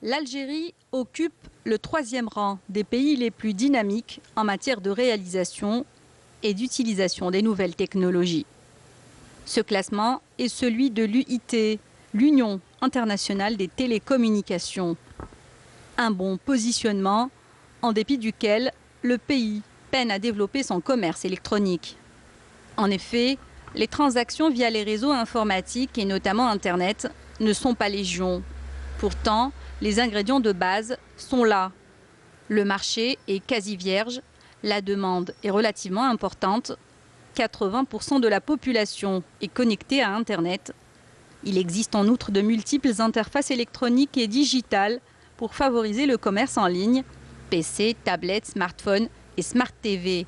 L'Algérie occupe le 3e rang des pays les plus dynamiques en matière de réalisation et d'utilisation des nouvelles technologies. Ce classement est celui de l'UIT, l'Union internationale des télécommunications. Un bon positionnement en dépit duquel le pays peine à développer son commerce électronique. En effet, les transactions via les réseaux informatiques et notamment Internet ne sont pas légion. Pourtant, les ingrédients de base sont là. Le marché est quasi vierge, la demande est relativement importante, 80% de la population est connectée à Internet. Il existe en outre de multiples interfaces électroniques et digitales pour favoriser le commerce en ligne, PC, tablettes, smartphones et Smart TV.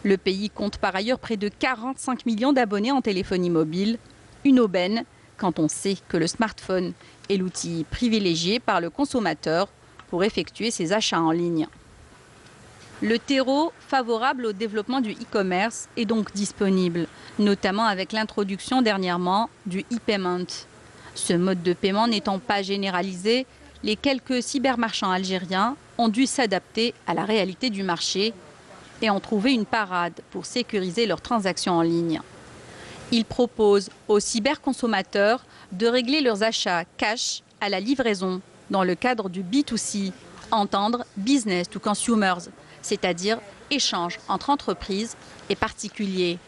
Le pays compte par ailleurs près de 45 millions d'abonnés en téléphonie mobile, une aubaine quand on sait que le smartphone est l'outil privilégié par le consommateur pour effectuer ses achats en ligne. Le terreau favorable au développement du e-commerce est donc disponible, notamment avec l'introduction dernièrement du e-payment. Ce mode de paiement n'étant pas généralisé, les quelques cybermarchands algériens ont dû s'adapter à la réalité du marché et ont trouvé une parade pour sécuriser leurs transactions en ligne. Ils proposent aux cyberconsommateurs de régler leurs achats cash à la livraison dans le cadre du B2C, entendre business to consumers, c'est-à-dire échange entre entreprises et particuliers.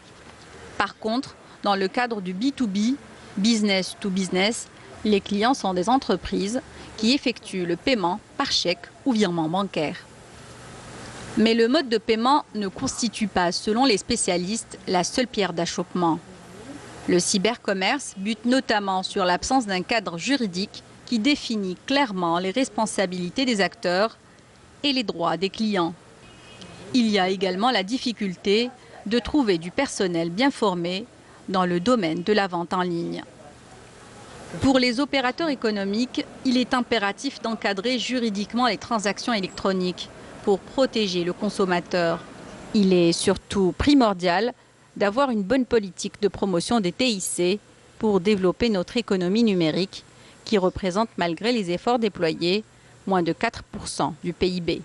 Par contre, dans le cadre du B2B, business to business, les clients sont des entreprises qui effectuent le paiement par chèque ou virement bancaire. Mais le mode de paiement ne constitue pas, selon les spécialistes, la seule pierre d'achoppement. Le cybercommerce bute notamment sur l'absence d'un cadre juridique qui définit clairement les responsabilités des acteurs et les droits des clients. Il y a également la difficulté de trouver du personnel bien formé dans le domaine de la vente en ligne. Pour les opérateurs économiques, il est impératif d'encadrer juridiquement les transactions électroniques pour protéger le consommateur. Il est surtout primordial d'avoir une bonne politique de promotion des TIC pour développer notre économie numérique qui représente, malgré les efforts déployés, moins de 4% du PIB.